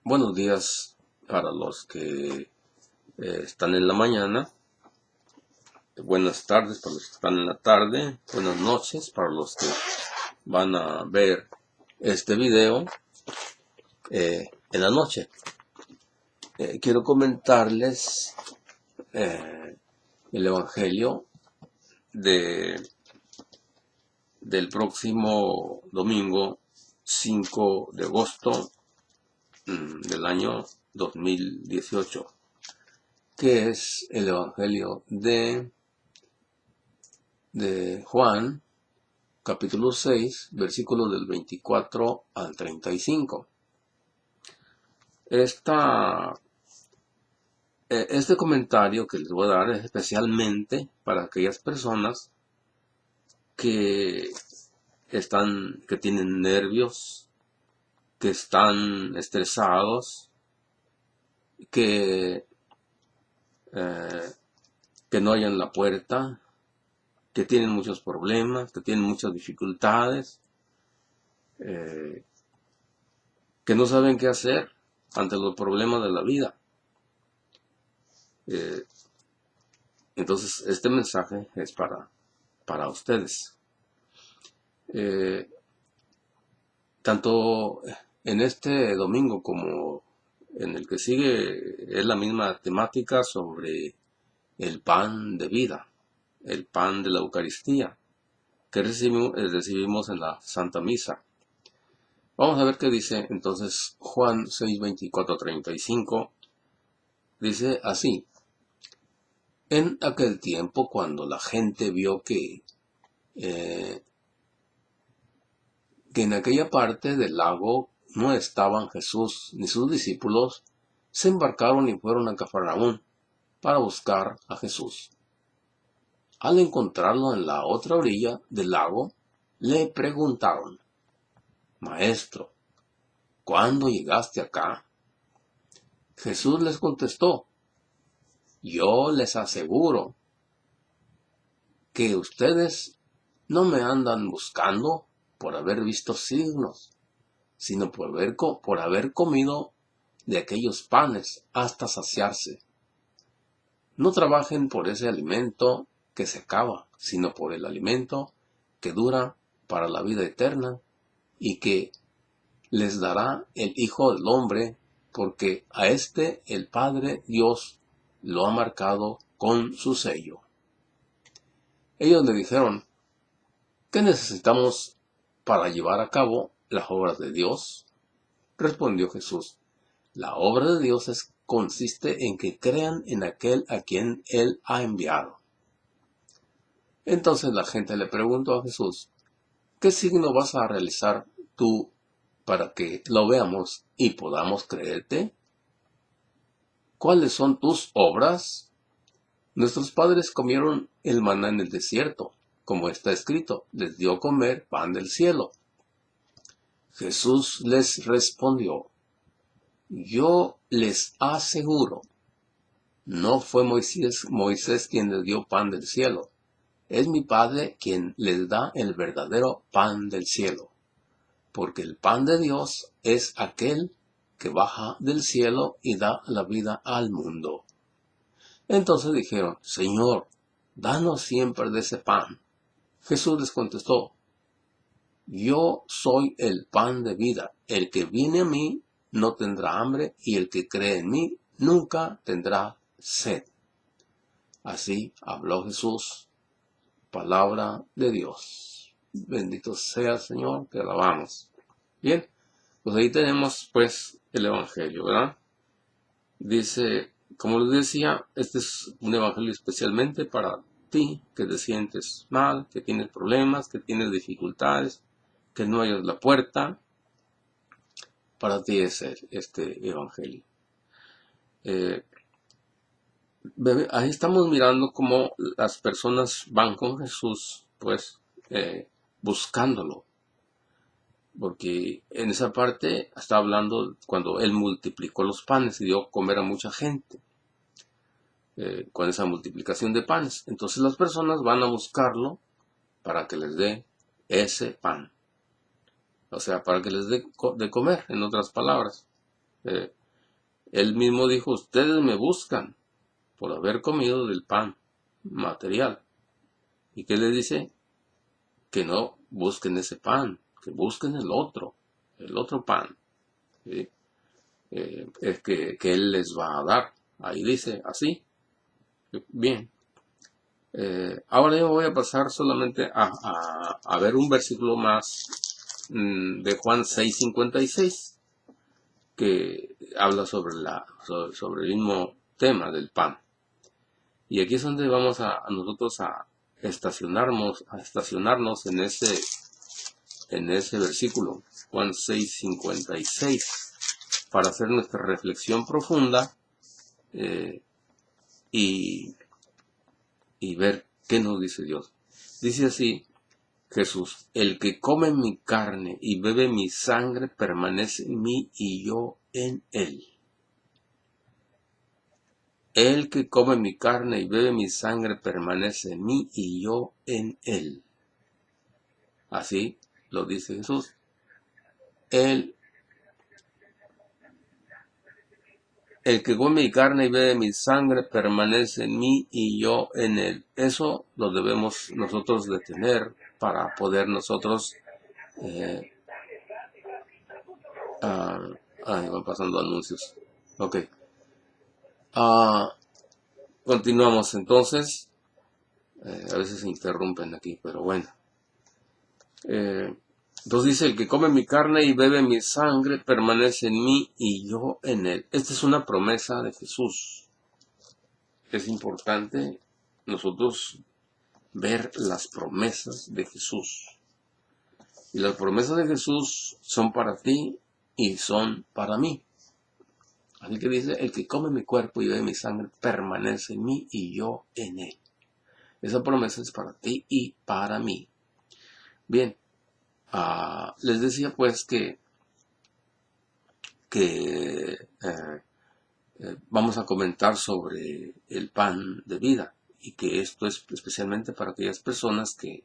Buenos días para los que están en la mañana, buenas tardes para los que están en la tarde, buenas noches para los que van a ver este video en la noche. Quiero comentarles el Evangelio del próximo domingo 5 de agosto del año 2018, que es el Evangelio de Juan, capítulo 6, versículos del 24 al 35. Este comentario que les voy a dar es especialmente para aquellas personas que tienen nervios, que están estresados, que no hallan la puerta, que tienen muchos problemas, que tienen muchas dificultades, que no saben qué hacer ante los problemas de la vida. Entonces, este mensaje es para ustedes. Tanto en este domingo como en el que sigue es la misma temática sobre el pan de vida, el pan de la Eucaristía, que recibimos en la Santa Misa. Vamos a ver qué dice entonces Juan 6, 24, 35. Dice así: en aquel tiempo, cuando la gente vio que en aquella parte del lago no estaban Jesús ni sus discípulos, se embarcaron y fueron a Cafarnaúm para buscar a Jesús. Al encontrarlo en la otra orilla del lago, le preguntaron: Maestro, ¿cuándo llegaste acá? Jesús les contestó: yo les aseguro que ustedes no me andan buscando por haber visto signos, sino por haber comido de aquellos panes hasta saciarse. No trabajen por ese alimento que se acaba, sino por el alimento que dura para la vida eterna y que les dará el Hijo del Hombre, porque a este el Padre Dios lo ha marcado con su sello. Ellos le dijeron: ¿qué necesitamos para llevar a cabo las obras de Dios? Respondió Jesús: la obra de Dios consiste en que crean en aquel a quien Él ha enviado. Entonces la gente le preguntó a Jesús: ¿qué signo vas a realizar tú para que lo veamos y podamos creerte? ¿Cuáles son tus obras? Nuestros padres comieron el maná en el desierto, como está escrito, les dio a comer pan del cielo. Jesús les respondió: yo les aseguro, no fue Moisés quien les dio pan del cielo, es mi Padre quien les da el verdadero pan del cielo, porque el pan de Dios es aquel que baja del cielo y da la vida al mundo. Entonces dijeron: Señor, danos siempre de ese pan. Jesús les contestó: yo soy el pan de vida. El que viene a mí no tendrá hambre, y el que cree en mí nunca tendrá sed. Así habló Jesús, palabra de Dios. Bendito sea el Señor, te alabamos. Bien, pues ahí tenemos pues el Evangelio, ¿verdad? Dice, como les decía, este es un Evangelio especialmente para ti, que te sientes mal, que tienes problemas, que tienes dificultades, que no hayas la puerta. Para ti es este Evangelio. Ahí estamos mirando cómo las personas van con Jesús, pues, buscándolo. Porque en esa parte está hablando cuando Él multiplicó los panes y dio a comer a mucha gente. Con esa multiplicación de panes. Entonces las personas van a buscarlo para que les dé ese pan. O sea, para que les dé de comer, en otras palabras. Eh, Él mismo dijo, ustedes me buscan por haber comido del pan material. ¿Y qué les dice? Que no busquen ese pan, que busquen el otro pan, ¿sí? Es que Él les va a dar. Ahí dice así. Bien. Ahora yo voy a pasar solamente a ver un versículo más de Juan 6:56, que habla sobre el mismo tema del pan. Y aquí es donde vamos a nosotros a estacionarnos en ese versículo, Juan 6:56, para hacer nuestra reflexión profunda eh, y, y ver qué nos dice Dios. Dice así Jesús: el que come mi carne y bebe mi sangre permanece en mí y yo en él. El que come mi carne y bebe mi sangre permanece en mí y yo en él. Así lo dice Jesús. El que come mi carne y bebe mi sangre permanece en mí y yo en él. Eso lo debemos nosotros de tener para poder nosotros... van pasando anuncios. Ok. Continuamos entonces. A veces se interrumpen aquí, pero bueno. Entonces dice, el que come mi carne y bebe mi sangre permanece en mí y yo en él. Esta es una promesa de Jesús. Es importante nosotros ver las promesas de Jesús. Y las promesas de Jesús son para ti y son para mí. Así que dice, el que come mi cuerpo y bebe mi sangre permanece en mí y yo en él. Esa promesa es para ti y para mí. Bien, les decía pues que vamos a comentar sobre el pan de vida y que esto es especialmente para aquellas personas que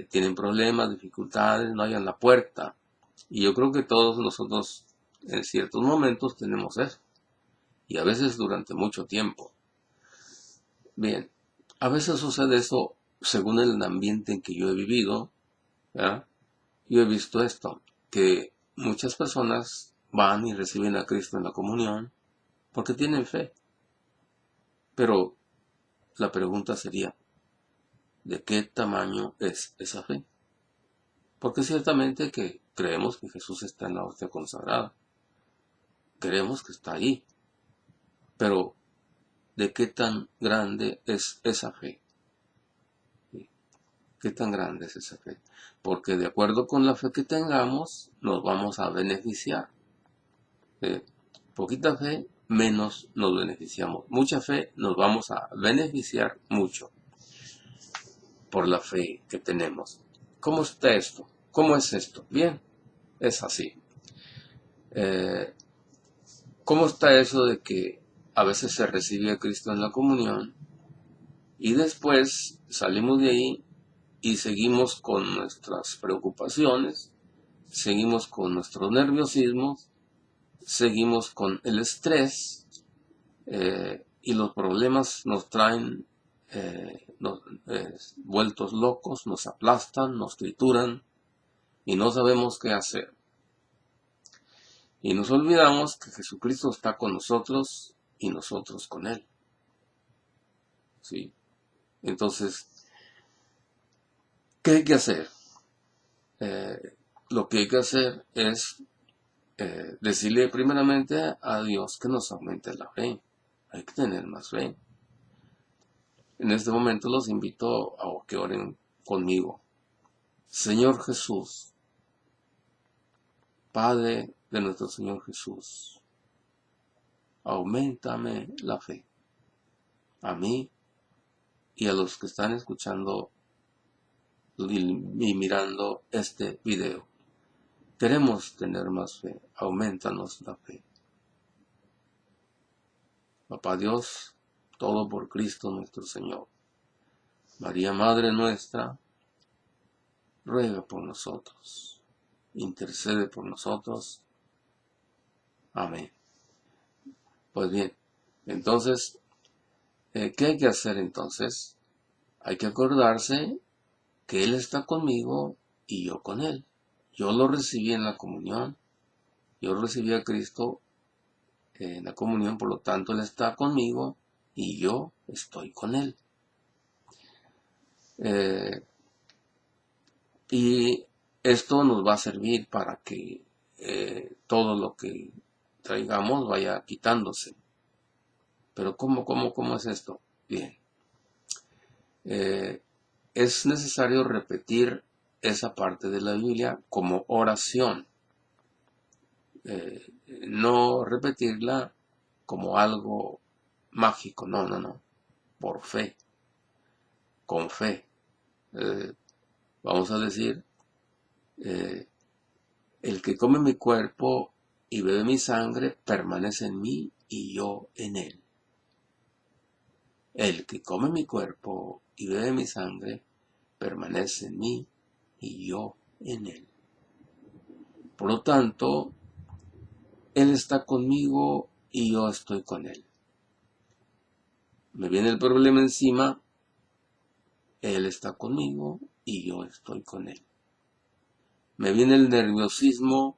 tienen problemas, dificultades, no hallan la puerta. Y yo creo que todos nosotros en ciertos momentos tenemos eso. Y a veces durante mucho tiempo. Bien, a veces sucede eso según el ambiente en que yo he vivido. ¿Ya? Yo he visto esto, que muchas personas van y reciben a Cristo en la comunión porque tienen fe. Pero la pregunta sería, ¿de qué tamaño es esa fe? Porque ciertamente que creemos que Jesús está en la hostia consagrada. Creemos que está ahí. Pero, ¿de qué tan grande es esa fe? ¿Qué tan grande es esa fe? Porque de acuerdo con la fe que tengamos, nos vamos a beneficiar. Poquita fe, menos nos beneficiamos. Mucha fe, nos vamos a beneficiar mucho por la fe que tenemos. ¿Cómo está esto? ¿Cómo es esto? Bien, es así. ¿Cómo está eso de que a veces se recibe a Cristo en la comunión y después salimos de ahí y seguimos con nuestras preocupaciones, seguimos con nuestros nerviosismos, seguimos con el estrés y los problemas nos traen vueltos locos, nos aplastan, nos trituran y no sabemos qué hacer? Y nos olvidamos que Jesucristo está con nosotros y nosotros con Él. ¿Sí? Entonces, ¿qué hay que hacer? Lo que hay que hacer es decirle primeramente a Dios que nos aumente la fe. Hay que tener más fe. En este momento los invito a que oren conmigo. Señor Jesús, Padre de nuestro Señor Jesús, auméntame la fe. A mí y a los que están escuchando y mirando este video. Queremos tener más fe. Aumentanos la fe. Papá Dios, todo por Cristo nuestro Señor. María Madre nuestra, ruega por nosotros. Intercede por nosotros Amén. Pues bien, entonces, ¿qué hay que hacer entonces? Hay que acordarse que Él está conmigo y yo con Él. Yo lo recibí en la comunión, yo recibí a Cristo en la comunión, por lo tanto Él está conmigo y yo estoy con Él. Eh, y esto nos va a servir para que todo lo que traigamos vaya quitándose. Pero ¿cómo es esto? Bien. Es necesario repetir esa parte de la Biblia como oración. No repetirla como algo mágico, no. Por fe, con fe. Vamos a decir, el que come mi cuerpo y bebe mi sangre permanece en mí y yo en él. El que come mi cuerpo y bebe mi sangre permanece en mí y yo en él. Por lo tanto, Él está conmigo y yo estoy con Él. Me viene el problema encima, Él está conmigo y yo estoy con Él. Me viene el nerviosismo,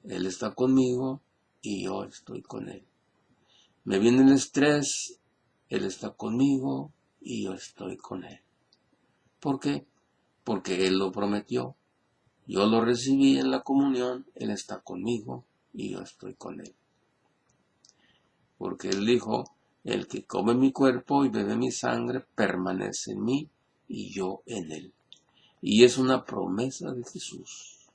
Él está conmigo y yo estoy con Él. Me viene el estrés, Él está conmigo y yo estoy con Él. ¿Por qué? Porque Él lo prometió. Yo lo recibí en la comunión, Él está conmigo y yo estoy con Él. Porque Él dijo, el que come mi cuerpo y bebe mi sangre permanece en mí y yo en Él. Y es una promesa de Jesús.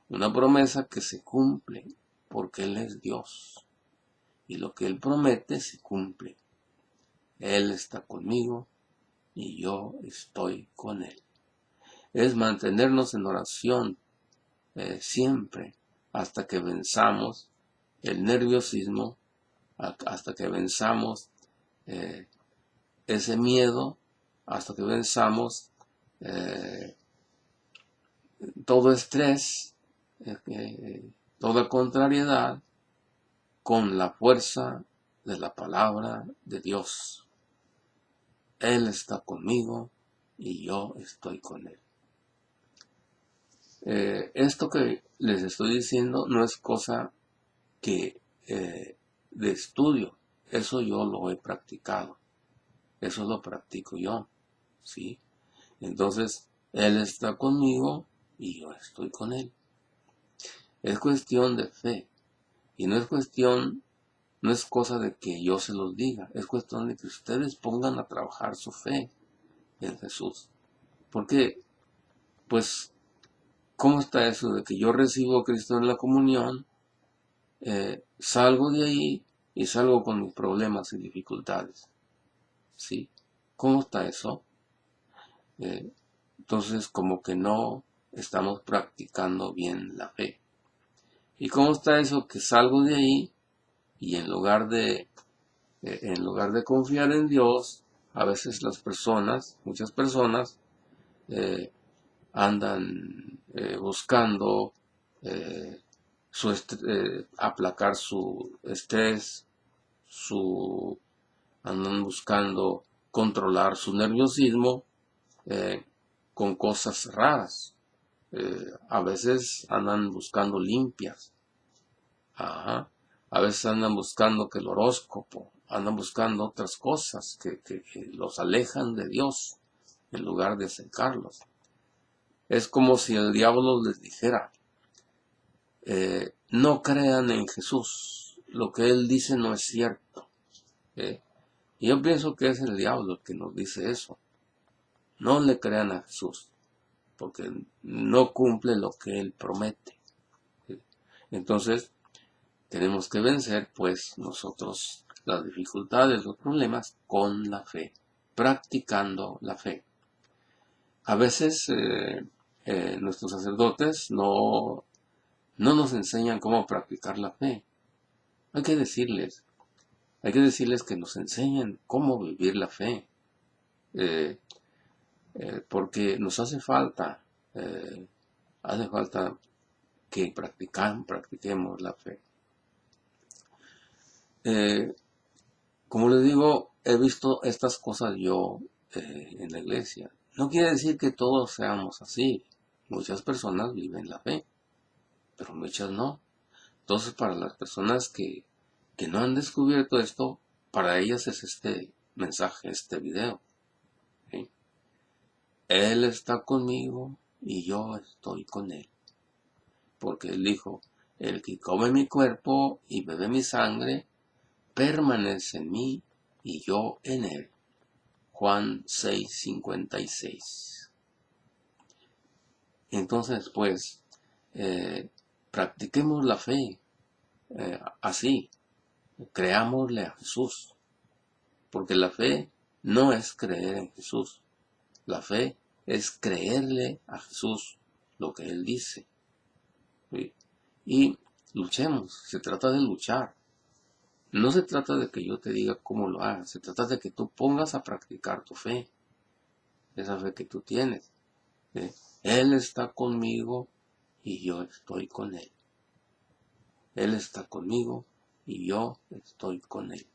Una promesa que se cumple porque Él es Dios. Y lo que Él promete se cumple. Él está conmigo y yo estoy con Él. Es mantenernos en oración siempre hasta que venzamos el nerviosismo, hasta que venzamos ese miedo, hasta que venzamos todo estrés, toda contrariedad, con la fuerza de la palabra de Dios. Él está conmigo y yo estoy con Él. Esto que les estoy diciendo no es cosa que de estudio. Eso yo lo he practicado. Eso lo practico yo. ¿Sí? Entonces, Él está conmigo y yo estoy con Él. Es cuestión de fe. Y no es cosa de que yo se los diga. Es cuestión de que ustedes pongan a trabajar su fe en Jesús. Porque, pues, ¿cómo está eso de que yo recibo a Cristo en la comunión, salgo de ahí y salgo con mis problemas y dificultades? ¿Sí? ¿Cómo está eso? Entonces, como que no estamos practicando bien la fe. ¿Y cómo está eso que salgo de ahí y en lugar de confiar en Dios, a veces muchas personas, andan buscando aplacar su estrés, andan buscando controlar su nerviosismo con cosas raras. A veces andan buscando limpias. Ajá. A veces andan buscando que el horóscopo, andan buscando otras cosas que los alejan de Dios en lugar de acercarlos. Es como si el diablo les dijera, no crean en Jesús, lo que Él dice no es cierto. Y yo pienso que es el diablo el que nos dice eso. No le crean a Jesús, porque no cumple lo que Él promete. Entonces, tenemos que vencer, pues, nosotros las dificultades, los problemas con la fe, practicando la fe. A veces nuestros sacerdotes no nos enseñan cómo practicar la fe. Hay que decirles que nos enseñen cómo vivir la fe, porque nos hace falta que practiquemos la fe. como les digo, he visto estas cosas yo en la iglesia. No quiere decir que todos seamos así. Muchas personas viven la fe, pero muchas no. Entonces, para las personas que no han descubierto esto, para ellas es este mensaje, este video. ¿Sí? Él está conmigo y yo estoy con él. Porque él dijo, el que come mi cuerpo y bebe mi sangre, permanece en mí y yo en él. Juan 6:56. Entonces, pues, practiquemos la fe así, creámosle a Jesús, porque la fe no es creer en Jesús, la fe es creerle a Jesús lo que Él dice. ¿Sí? Y luchemos, se trata de luchar. No se trata de que yo te diga cómo lo hagas, se trata de que tú pongas a practicar tu fe, esa fe que tú tienes. ¿Sí? Él está conmigo y yo estoy con Él. Él está conmigo y yo estoy con Él.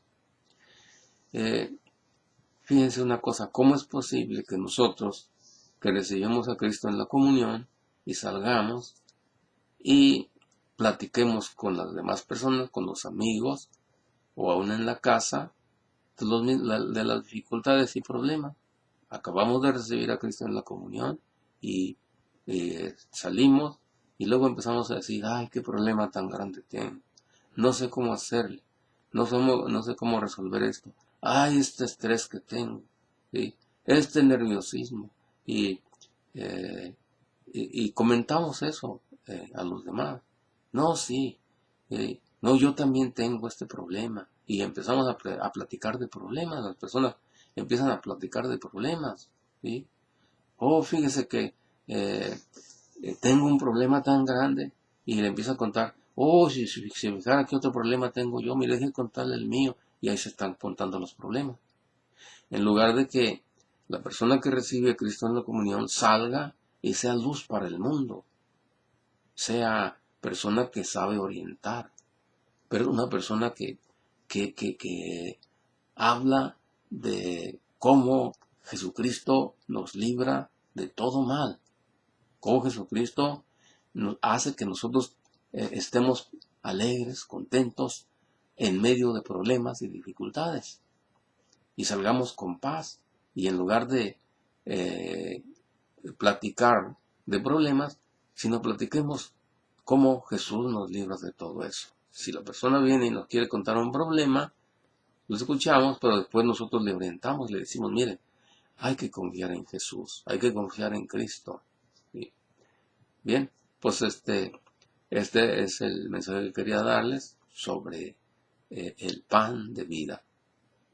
Fíjense una cosa, ¿cómo es posible que nosotros, que recibimos a Cristo en la comunión y salgamos y platiquemos con las demás personas, con los amigos o aún en la casa, de las dificultades y problemas? Acabamos de recibir a Cristo en la comunión y salimos y luego empezamos a decir, ay, qué problema tan grande tengo, no sé cómo hacerle, no sé cómo resolver esto, ay, este estrés que tengo, ¿sí? Este nerviosismo, y, eh, y comentamos eso a los demás. No, sí, no, yo también tengo este problema, y empezamos a platicar de problemas, las personas empiezan a platicar de problemas, ¿sí? Oh, fíjese que tengo un problema tan grande, y le empiezo a contar, oh, si fijara qué otro problema tengo yo, mire, deje contarle el mío, y ahí se están contando los problemas. En lugar de que la persona que recibe a Cristo en la comunión salga y sea luz para el mundo, sea persona que sabe orientar, pero una persona que habla de cómo Jesucristo nos libra de todo mal, cómo Jesucristo nos hace que nosotros estemos alegres, contentos, en medio de problemas y dificultades, y salgamos con paz, y en lugar de platicar de problemas, sino platiquemos cómo Jesús nos libra de todo eso. Si la persona viene y nos quiere contar un problema, lo escuchamos, pero después nosotros le orientamos, le decimos, mire, hay que confiar en Jesús, hay que confiar en Cristo. ¿Sí? Bien, pues este es el mensaje que quería darles sobre el pan de vida,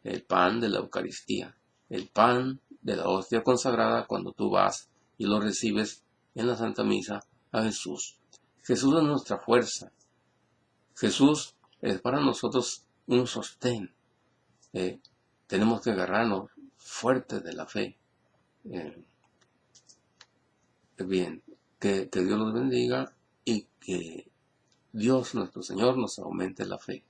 el pan de la Eucaristía, el pan de la hostia consagrada cuando tú vas y lo recibes en la Santa Misa a Jesús. Jesús es nuestra fuerza. Jesús es para nosotros un sostén. Tenemos que agarrarnos fuerte de la fe. Bien, que Dios los bendiga y que Dios nuestro Señor nos aumente la fe.